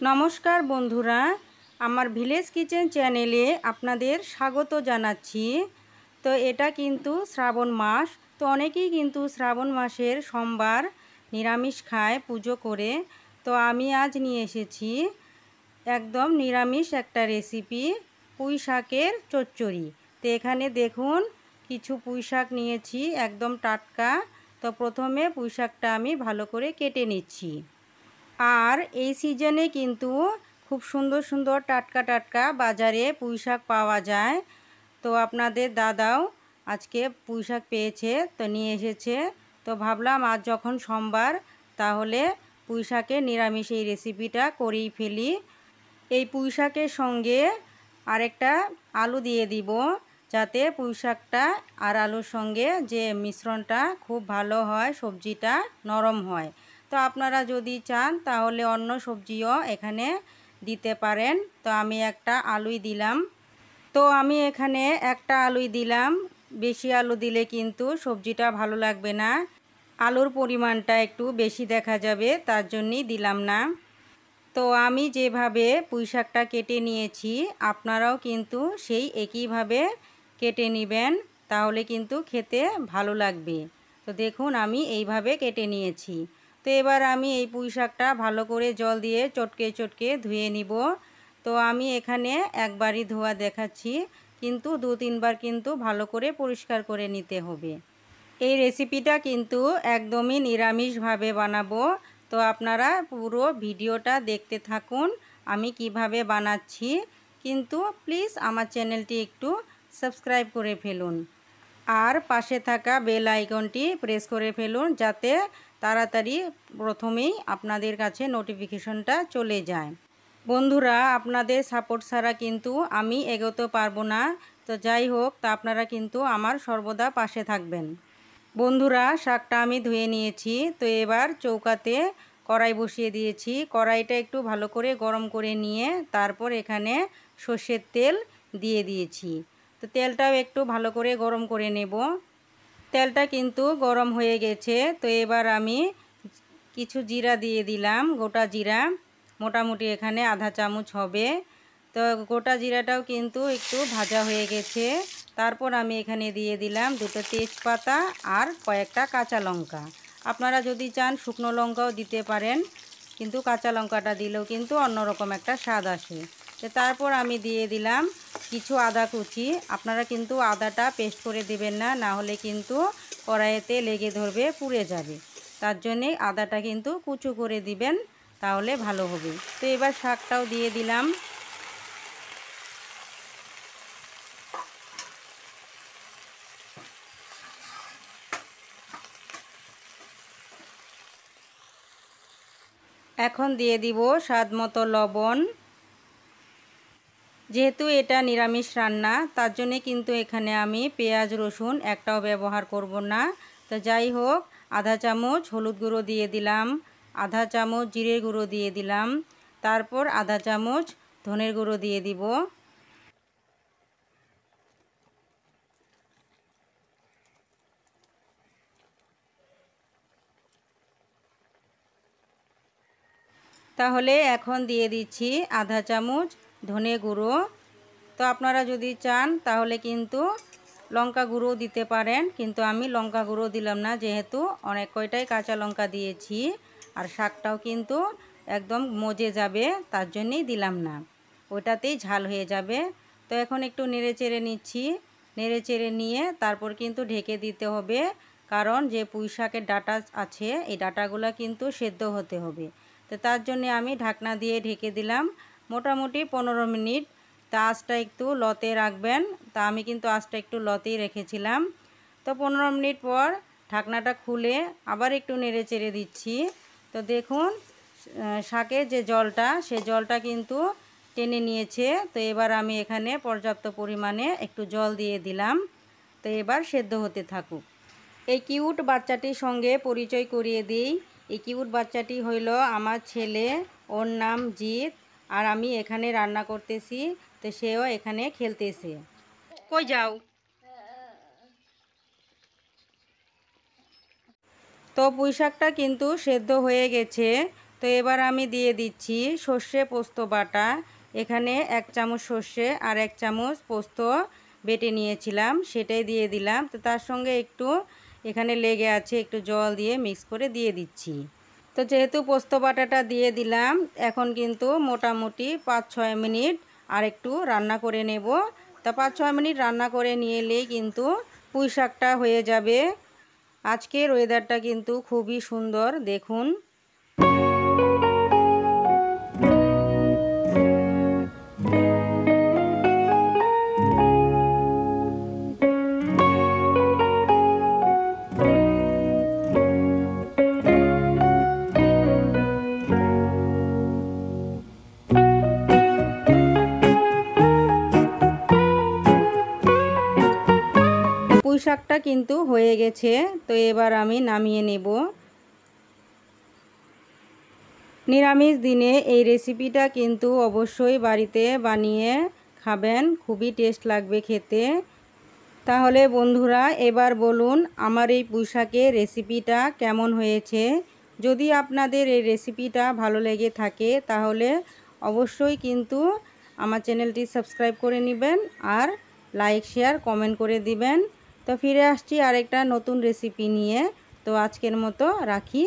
নমস্কার বন্ধুরা, আমার ভিলেজ কিচেন চ্যানেলে আপনাদের স্বাগত জানাচ্ছি। তো এটা কিন্তু শ্রাবণ মাস, তো অনেকেই কিন্তু শ্রাবণ মাসের সোমবার নিরামিষ খায় পুজো করে। তো আমি আজ নিয়ে এসেছি একদম নিরামিষ একটা রেসিপি, পুঁই শাকের চচ্চড়ি। তো এখানে দেখুন কিছু পুঁই শাক নিয়েছি একদম টাটকা। তো প্রথমে পুঁই শাকটা আমি ভালো করে কেটে নিচ্ছি। আর এই সিজনে কিন্তু খুব সুন্দর সুন্দর টাটকা টাটকা বাজারে পুঁইশাক পাওয়া যায়। তো আপনাদের দাদাও আজকে পুঁইশাক পেয়েছে, তো নিয়ে এসেছে। তো ভাবলাম আজ যখন সোমবার, তাহলে পুঁইশাকের নিরামিষ এই রেসিপিটা করেই ফেলি। এই পুঁইশাকের সঙ্গে আরেকটা আলু দিয়ে দিব, যাতে পুঁইশাকটা আর আলুর সঙ্গে যে মিশ্রণটা খুব ভালো হয়, সবজিটা নরম হয়। তো আপনারা যদি চান তাহলে অন্য সবজিও এখানে দিতে পারেন। তো আমি একটা আলুই দিলাম। তো আমি এখানে একটা আলুই দিলাম, বেশি আলু দিলে কিন্তু সবজিটা ভালো লাগবে না। আলুর পরিমাণটা একটু বেশি দেখা যাবে, তার জন্যই দিলাম না। তো আমি যেভাবে পুঁইশাকটা কেটে নিয়েছি, আপনারাও কিন্তু সেই একইভাবে কেটে নেবেন, তাহলে কিন্তু খেতে ভালো লাগবে। তো দেখুন আমি এইভাবে কেটে নিয়েছি। তো এবার আমি এই পুঁইশাকটা ভালো করে জল দিয়ে চটকে চটকে ধুয়ে নিব। তো আমি এখানে একবারই ধোয়া দেখাচ্ছি, কিন্তু 2-3 বার কিন্তু ভালো করে পরিষ্কার করে নিতে হবে। এই রেসিপিটা কিন্তু একদমই নিরামিষভাবে বানাবো। তো আপনারা পুরো ভিডিওটা দেখতে থাকুন আমি কিভাবে বানাচ্ছি। কিন্তু প্লিজ আমার চ্যানেলটি একটু সাবস্ক্রাইব করে ফেলুন, আর পাশে থাকা বেল আইকনটি প্রেস করে ফেলুন, যাতে তাড়াতাড়ি প্রথমেই আপনাদের কাছে নোটিফিকেশনটা চলে যায়। বন্ধুরা, আপনাদের সাপোর্ট ছাড়া কিন্তু আমি এগোতে পারবো না। তো যাই হোক, তা আপনারা কিন্তু আমার সর্বদা পাশে থাকবেন। বন্ধুরা, শাকটা আমি ধুয়ে নিয়েছি। তো এবার চৌকাতে কড়াই বসিয়ে দিয়েছি। কড়াইটা একটু ভালো করে গরম করে নিয়ে তারপর এখানে সর্ষের তেল দিয়ে দিয়েছি। তো তেলটাও একটু ভালো করে গরম করে নেব। তেলটা কিন্তু গরম হয়ে গেছে। তো এবার আমি কিছু জিরা দিয়ে দিলাম, গোটা জিরা, মোটামুটি এখানে আধা চামচ হবে। তো গোটা জিরাটাও কিন্তু একটু ভাজা হয়ে গেছে। তারপর আমি এখানে দিয়ে দিলাম 2টো তেজপাতা আর কয়েকটা কাঁচা লঙ্কা। আপনারা যদি চান শুকনো লঙ্কাও দিতে পারেন, কিন্তু কাঁচা লঙ্কাটা দিলেও কিন্তু অন্যরকম একটা স্বাদ আসে। তো তারপর আমি দিয়ে দিলাম কিছু আদা কুচি। আপনারা কিন্তু আদাটা পেস্ট করে দেবেন না, না হলে কিন্তু কড়াইতে লেগে ধরবে, পুড়ে যাবে। তার জন্যে আদাটা কিন্তু কুচো করে দিবেন, তাহলে ভালো হবে। তো এবার শাকটাও দিয়ে দিলাম। এখন দিয়ে দিব স্বাদ মতো লবণ। যেহেতু এটা নিরামিষ রান্না, তার জন্যে কিন্তু এখানে আমি পেঁয়াজ রসুন একটাও ব্যবহার করব না। তো যাই হোক, আধা চামচ হলুদ গুঁড়ো দিয়ে দিলাম, আধা চামচ জিরে গুঁড়ো দিয়ে দিলাম, তারপর আধা চামচ ধনের গুঁড়ো দিয়ে দিব। তাহলে এখন দিয়ে দিচ্ছি আধা চামচ ধনে গুঁড়ো। তো আপনারা যদি চান তাহলে কিন্তু লঙ্কা গুঁড়ো দিতে পারেন, কিন্তু আমি লঙ্কা গুঁড়ো দিলাম না, যেহেতু অনেক কয়টাই কাঁচা লঙ্কা দিয়েছি আর শাকটাও কিন্তু একদম মজে যাবে, তার জন্যেই দিলাম না, ওটাতেই ঝাল হয়ে যাবে। তো এখন একটু নেড়ে চেড়ে নিচ্ছি। নেড়ে চেড়ে নিয়ে তারপর কিন্তু ঢেকে দিতে হবে, কারণ যে পুঁই শাকের ডাঁটা আছে এই ডাঁটাগুলো কিন্তু সেদ্ধ হতে হবে। তো তার জন্যে আমি ঢাকনা দিয়ে ঢেকে দিলাম মোটামুটি 15 মিনিট। তা আঁচটা একটু লতে রাখবেন। তা আমি কিন্তু আঁচটা একটু লতেই রেখেছিলাম। তো 15 মিনিট পর ঢাকনাটা খুলে আবার একটু নেড়ে চেড়ে দিচ্ছি। তো দেখুন শাকের যে জলটা, সে জলটা কিন্তু টেনে নিয়েছে। তো এবার আমি এখানে পর্যাপ্ত পরিমাণে একটু জল দিয়ে দিলাম। তো এবার সেদ্ধ হতে থাকুক। এই কিউট বাচ্চাটির সঙ্গে পরিচয় করিয়ে দিই। এই কিউট বাচ্চাটি হইল আমার ছেলে, ওর নাম জিৎ। আর আমি এখানে রান্না করতেছি, তো সেও এখানে খেলতেছে। কই যাও? তো পুঁই শাকটা কিন্তু সেদ্ধ হয়ে গেছে। তো এবার আমি দিয়ে দিচ্ছি সর্ষে পোস্ত বাটা। এখানে 1 চামচ সর্ষে আর 1 চামচ পোস্ত বেটে নিয়েছিলাম, সেটাই দিয়ে দিলাম। তো তার সঙ্গে একটু এখানে লেগে আছে, একটু জল দিয়ে মিক্স করে দিয়ে দিচ্ছি। তো যেহেতু পোস্ত বাটাটা দিয়ে দিলাম, এখন কিন্তু মোটামুটি 5-6 মিনিট আর একটু রান্না করে নেব। তা 5-6 মিনিট রান্না করে নিলেই কিন্তু পুঁই শাকটা হয়ে যাবে। আজকের ওয়েদারটা কিন্তু খুবই সুন্দর, দেখুন। পুঁই শাকটা কিন্তু হয়ে গেছে। তো এবার আমি নামিয়ে নেব। নিরামিষ দিনে এই রেসিপিটা কিন্তু অবশ্যই বাড়িতে বানিয়ে খাবেন, খুবই টেস্ট লাগবে খেতে। তাহলে বন্ধুরা এবার বলুন আমার এই পুঁই শাকের রেসিপিটা কেমন হয়েছে। যদি আপনাদের এই রেসিপিটা ভালো লেগে থাকে তাহলে অবশ্যই কিন্তু আমার চ্যানেলটি সাবস্ক্রাইব করে নেবেন আর লাইক শেয়ার কমেন্ট করে দিবেন। তো ফিরে আসছি আরেকটা নতুন রেসিপি নিয়ে। তো আজকের মতো রাখি।